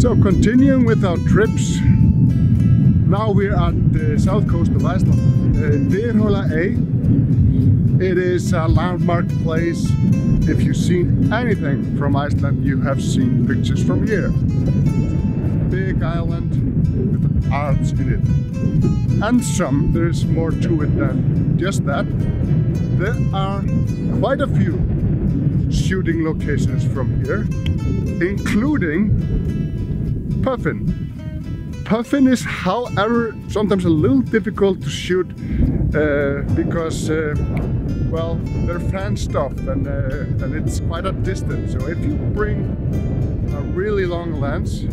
So continuing with our trips, now we're at the south coast of Iceland, Dyrholaey. It is a landmark place. If you've seen anything from Iceland, you have seen pictures from here. Big island with arts in it. And there's more to it than just that. There are quite a few shooting locations from here, including Puffin. Puffin is, however, sometimes a little difficult to shoot because, well, they're fan-stuffed and it's quite a distance. So if you bring a really long lens,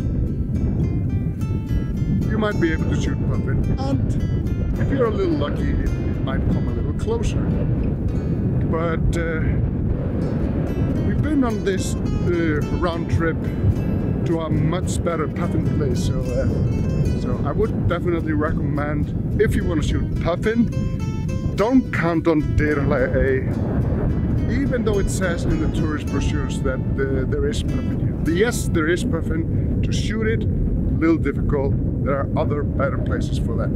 you might be able to shoot Puffin. And if you're a little lucky, it might come a little closer. But we've been on this round trip to a much better Puffin place, so I would definitely recommend, if you want to shoot Puffin, don't count on Dyrholaey, even though it says in the tourist brochures that there is Puffin here. Yes, there is Puffin. To shoot it, a little difficult. There are other better places for that.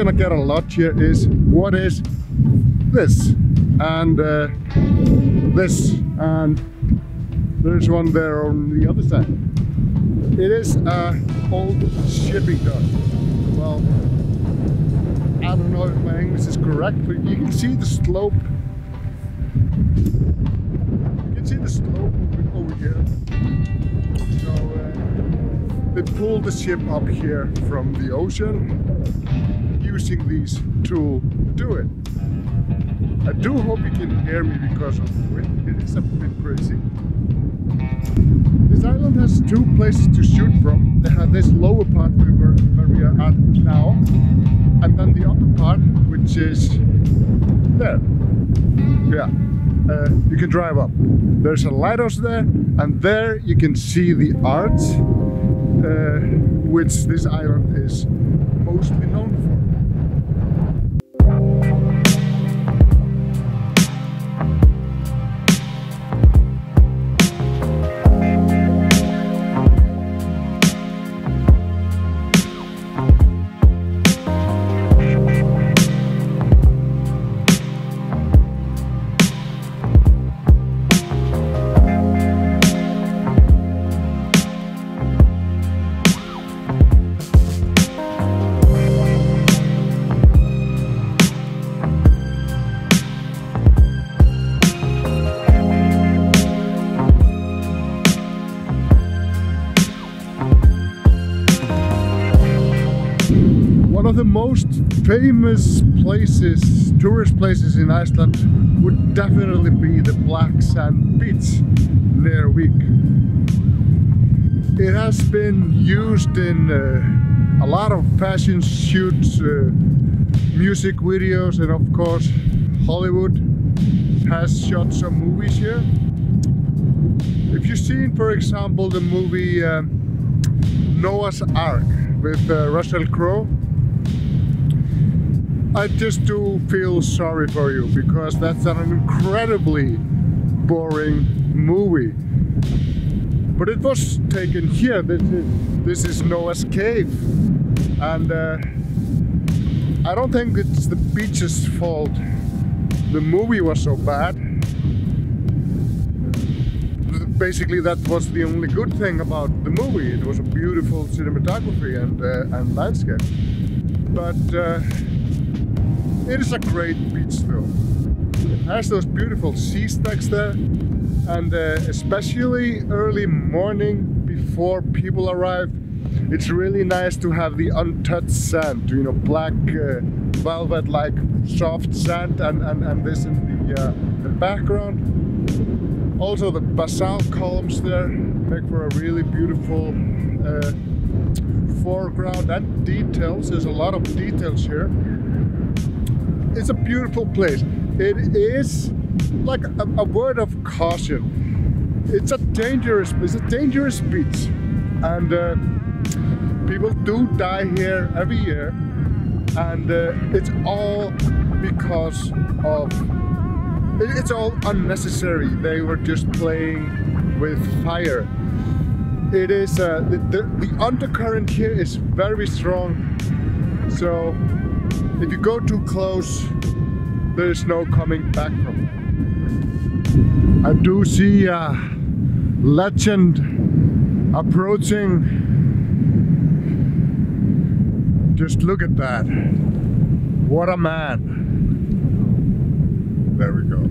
I get a lot here is, what is this and this, and there's one there on the other side. It is an old shipping dock. Well, I don't know if my English is correct, but you can see the slope. You can see the slope over here. So they pulled the ship up here from the ocean, using these tools to do it. I do hope you can hear me because of the wind. It is a bit crazy. This island has two places to shoot from. They have this lower part where we are at now, and then the upper part, which is there. Yeah, you can drive up. There's a lighthouse there, and there you can see the arts, which this island is mostly known for. One of the most famous places, tourist places in Iceland, would definitely be the Black Sand Beach near Vík. It has been used in a lot of fashion shoots, music videos, and of course Hollywood has shot some movies here. If you've seen, for example, the movie Noah's Ark with Russell Crowe, I just do feel sorry for you, because that's an incredibly boring movie. But it was taken here. This is Noah's Cave, and I don't think it's the beach's fault the movie was so bad. Basically, that was the only good thing about the movie. It was a beautiful cinematography and landscape. But it is a great beach though. It has those beautiful sea stacks there, and especially early morning before people arrive, it's really nice to have the untouched sand, you know, black velvet like soft sand and this in the background. Also the basalt columns there make for a really beautiful foreground and details. There's a lot of details here. It's a beautiful place. It is like a word of caution. It's a dangerous beach, and people do die here every year, and it's all because of, it's all unnecessary. They were just playing with fire. It is the undercurrent here is very strong, so if you go too close, there is no coming back from it. I do see a legend approaching. Just look at that. What a man. There we go.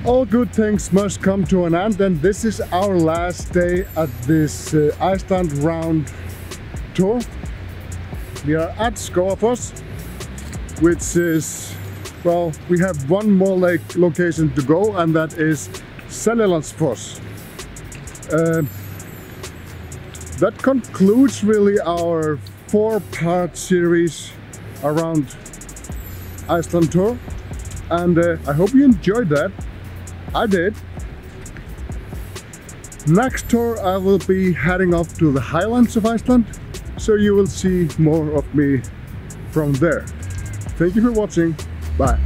All good things must come to an end, and this is our last day at this Iceland round tour. We are at Skógafoss, which is, well, we have one more location to go, and that is Seljalandsfoss. That concludes really our 4-part series around Iceland tour, and I hope you enjoyed that. I did. Next tour I will be heading off to the highlands of Iceland, so you will see more of me from there. Thank you for watching. Bye.